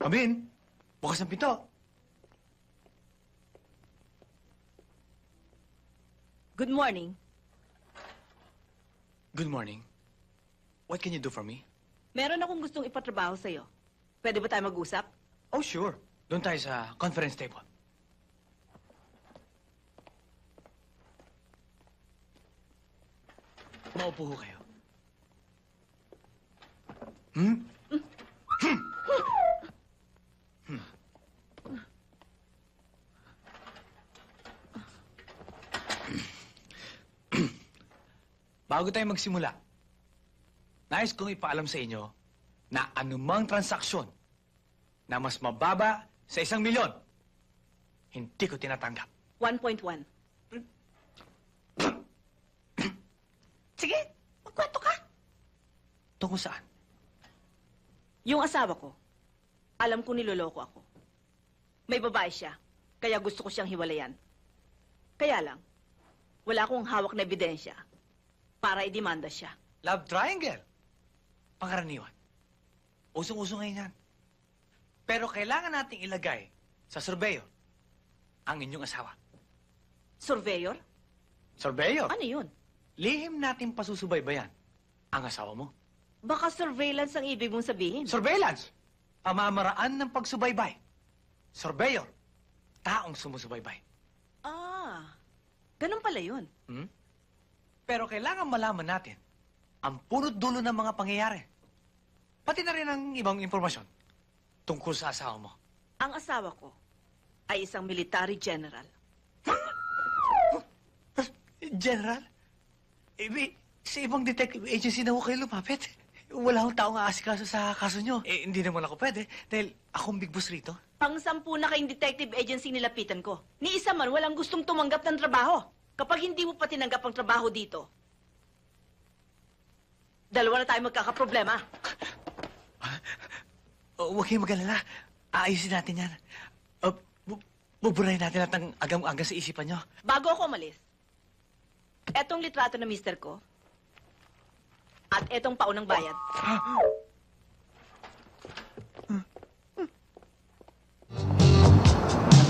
Come in. Bukas ang pinto. Good morning. Good morning. What can you do for me? Meron akong gustong ipatrabaho sa'yo. Pwede ba tayo mag-usap? Oh, sure. Doon tayo sa conference table. Maupo ho kayo. Bago tayo magsimula, nais kong ipaalam sa inyo na anumang transaksyon na mas mababa sa 1,000,000, hindi ko tinatanggap. 1.1. Sige, magkwento ka. Tungkol saan? Yung asawa ko, alam ko niloloko ako. May babae siya, kaya gusto ko siyang hiwalayan. Kaya lang, wala akong hawak na ebidensya para idemanda siya. Love triangle. Pangkaraniwan. Usong-uso ngayon yan. Pero kailangan nating ilagay sa surveyor ang inyong asawa. Surveyor? Surveyor? Ano yun? Lihim natin pasusubaybayan ang asawa mo. Baka surveillance ang ibig mong sabihin. Surveillance. Pamamaraan ng pagsubaybay. Surveyor. Taong sumusubaybay. Ah, ganun pala yun. Pero kailangan malaman natin ang punot dulo ng mga pangyayari. Pati na rin ang ibang impormasyon tungkol sa asawa mo. Ang asawa ko ay isang military general. General? Sa ibang detective agency na ho kayo lumapit. Wala akong taong aasikaso sa kaso nyo. Hindi naman ako pwede dahil akong big boss rito. Pang-10 na kayong detective agency nilapitan ko. Ni isa man walang gustong tumanggap ng trabaho. Kapag hindi mo pa tinanggap ang trabaho dito, dalawa na tayo magkakaproblema. Huwag kayong mag-alala. Aayusin natin yan. Buburahin natin lahat ng agam-agam sa isipan nyo. Bago ako umalis, etong litrato ng mister ko at etong paunang bayad.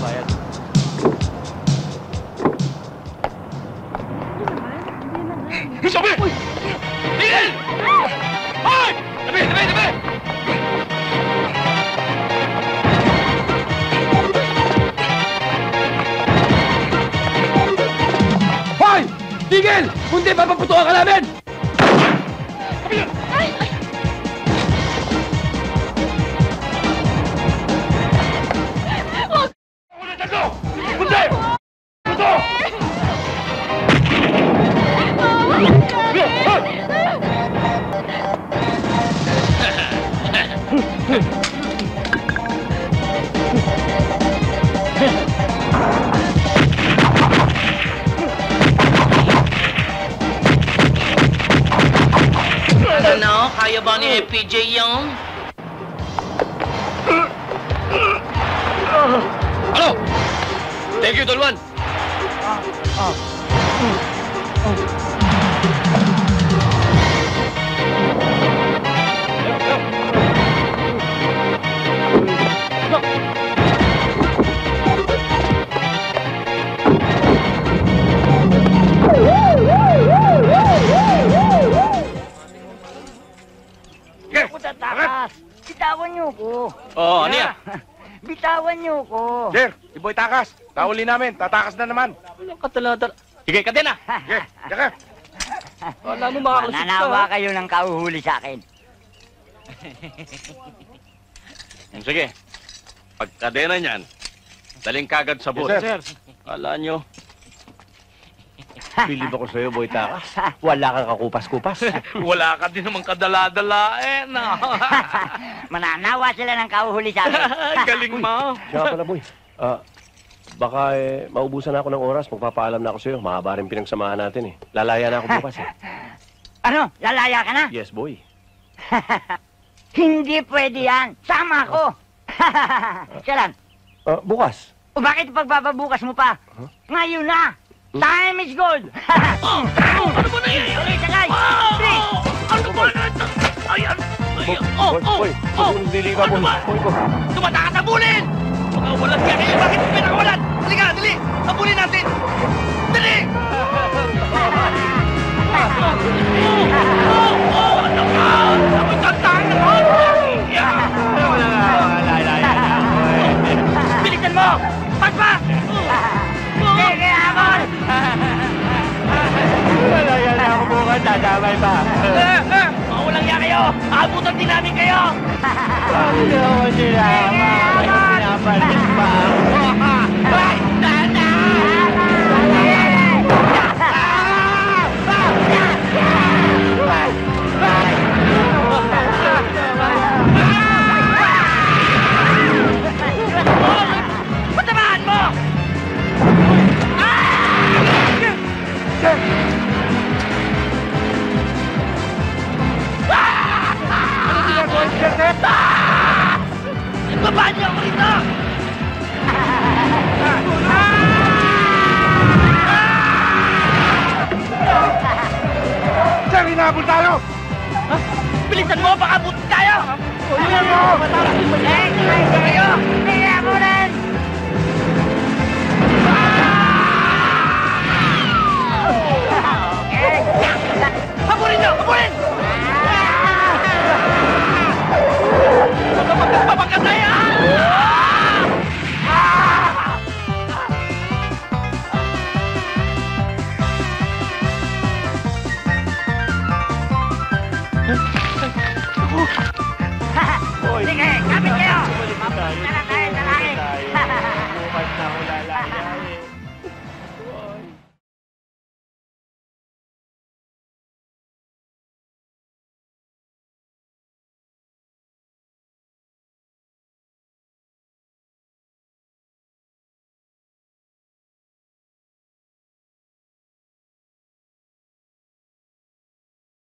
Bayad. Sabi! Tigil! Hoy! Tabi! Tabi! Tabi! Hoy! Tigil! Kundi papaputukan ka namin! Ay! Kundi! Puto! Ano? Kaya ba ni FPJ yung? Ano? Thank you, Dolwan. Takas! Bitawan niyo ko. Oo, ano yan? Bitawan niyo ko. Sir, si Boy Takas. Kauli namin. Tatakas na naman. Walang katala-tala. Sige, kadena! Sige, tsaka. Wala mo makakalusot ka, Mananawa ha? kayo ng kauhuli sa akin. Sige. Pagkadena niyan, daling kagad sa boat. Yes, sir. Wala nyo. Bilib ako sa'yo, Boy Takas. Wala kang kakupas-kupas. Wala ka din naman kadala-dala, eh, no? Mananawa sila ng kauhuli sa akin. Galing mo. Siya pala, boy. Baka maubusan na ako ng oras. Magpapaalam na ako sa'yo. Mahaba rin pinagsamahan natin eh. Lalaya na ako bukas eh. Ano? Lalaya ka na? Yes, boy. Hindi pwede yan. Sama ako. Kailan? Bukas. O bakit pagbababukas mo pa? Ngayon na! Time is gold! Ano ba na yan? Okay, sakay! Three! Ano ba na ito? Ayan! Boy, dili ka, boy. Boy. Tumatakas ang bulin! Mga walang yan kayo, bakit may nakawalan? Halika, dali! Habulin natin! Dali! Ano ka? Ako'y tantahan mo! Bilisan mo! Paspa! Sige, Amon! Wala yan ako bukas, dadamay pa. Mga walang yan kayo! Aabutan din namin kayo! Bakit ako sinama? Pinapalit pa ako. Ay! Nana! Patamaan mo! Baba niyo ako rito! Sir, hinabol tayo! Bilisan mo, baka buti tayo! Bilisan mo! Kayo! Sige, Amonan! Habulin niyo! Habulin! Magpapagpapagkat tayo! Sige, kapit kayo! Tara,